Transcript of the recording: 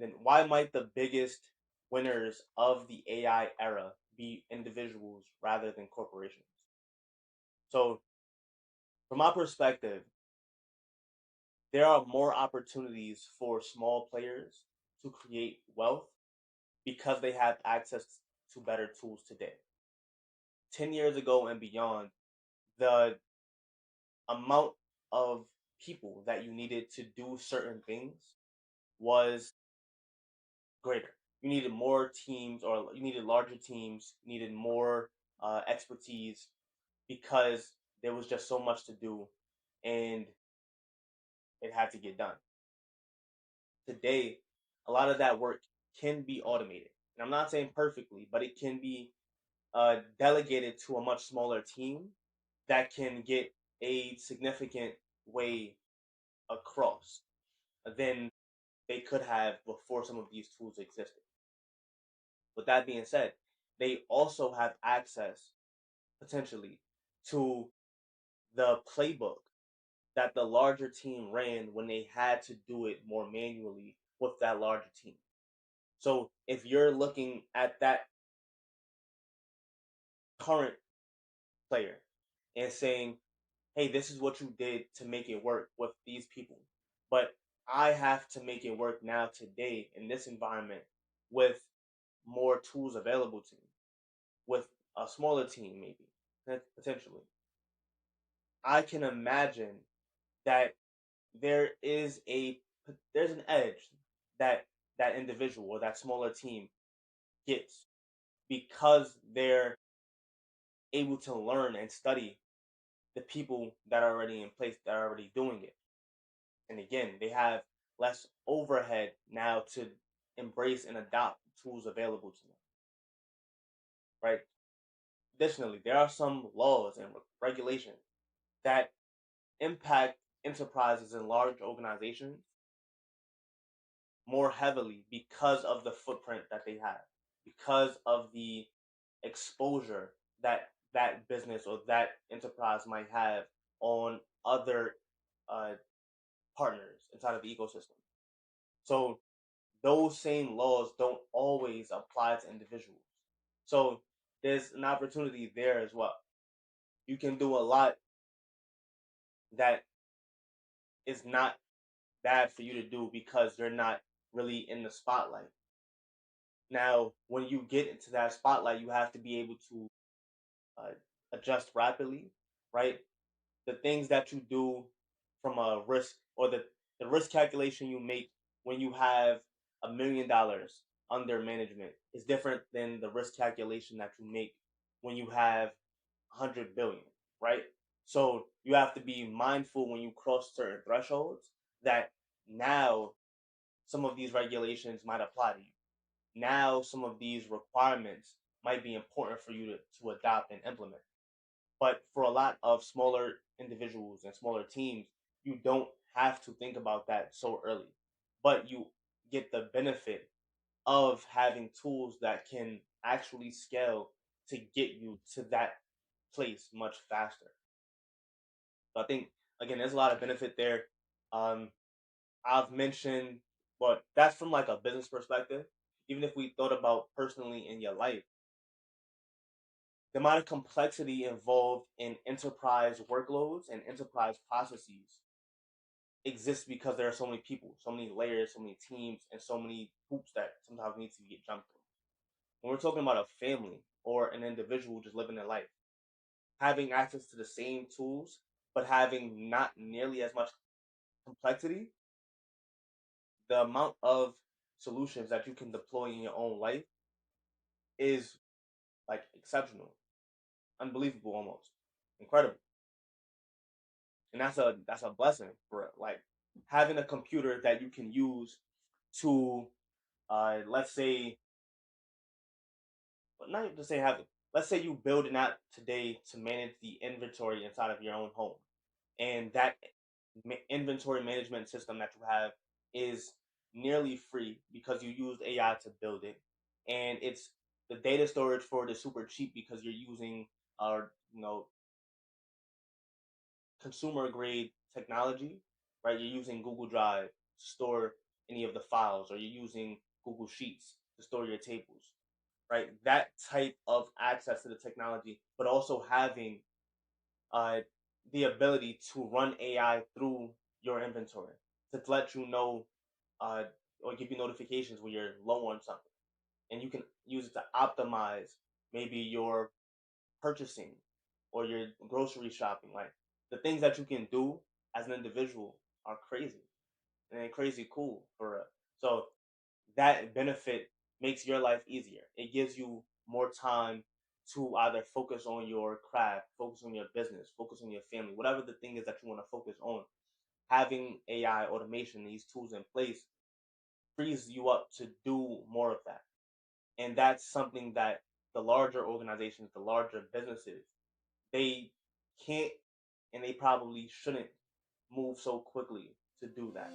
And then why might the biggest winners of the AI era be individuals rather than corporations? So, from my perspective, there are more opportunities for small players to create wealth because they have access to better tools today. 10 years ago and beyond, the amount of people that you needed to do certain things was greater. You needed more teams, or you needed larger teams, you needed more expertise because there was just so much to do and it had to get done. Today, a lot of that work can be automated. And I'm not saying perfectly, but it can be delegated to a much smaller team that can get a significant way across than they could have before some of these tools existed. With that being said, they also have access potentially to the playbook that the larger team ran when they had to do it more manually with that larger team. So if you're looking at that current player and saying, hey, this is what you did to make it work with these people, but I have to make it work now today in this environment with more tools available to me, with a smaller team, maybe potentially. I can imagine that there is there's an edge that that individual or that smaller team gets because they're able to learn and study the people that are already in place that are already doing it. And again, they have less overhead now to embrace and adopt tools available to them, right? Additionally, there are some laws and regulations that impact enterprises and large organizations more heavily because of the footprint that they have, because of the exposure that that business or that enterprise might have on other uh, partners inside of the ecosystem. So those same laws don't always apply to individuals. So there's an opportunity there as well. You can do a lot that is not bad for you to do because you're not really in the spotlight. Now, when you get into that spotlight, you have to be able to uh, adjust rapidly, right? The things that you do from a risk or the risk calculation you make when you have $1 million under management is different than the risk calculation that you make when you have 100 billion, right? So you have to be mindful when you cross certain thresholds that now some of these regulations might apply to you. Now some of these requirements might be important for you to adopt and implement. But for a lot of smaller individuals and smaller teams, you don't have to think about that so early. But you get the benefit of having tools that can actually scale to get you to that place much faster. So I think again, there's a lot of benefit there. Um, I've mentioned, but that's from like a business perspective. Even if we thought about personally in your life, the amount of complexity involved in enterprise workloads and enterprise processes exists because there are so many people, so many layers, so many teams, and so many hoops that sometimes need to get jumped through. When we're talking about a family or an individual just living their life, having access to the same tools, but having not nearly as much complexity, the amount of solutions that you can deploy in your own life is like exceptional, unbelievable almost, incredible. And that's a blessing for like having a computer that you can use to let's say, but not to say have it, let's say you build an app today to manage the inventory inside of your own home, and that inventory management system that you have is nearly free because you used AI to build it, and it's the data storage for it is super cheap because you're using you know consumer grade technology, right? You're using Google Drive to store any of the files, or you're using Google Sheets to store your tables, right? That type of access to the technology, but also having uh, the ability to run AI through your inventory to let you know uh, or give you notifications when you're low on something. And you can use it to optimize maybe your purchasing or your grocery shopping. Like the things that you can do as an individual are crazy and they're crazy cool for real. So that benefit makes your life easier. It gives you more time to either focus on your craft, focus on your business, focus on your family, whatever the thing is that you want to focus on. Having AI automation, these tools in place, frees you up to do more of that. And that's something that the larger organizations, the larger businesses, they can't and they probably shouldn't move so quickly to do that.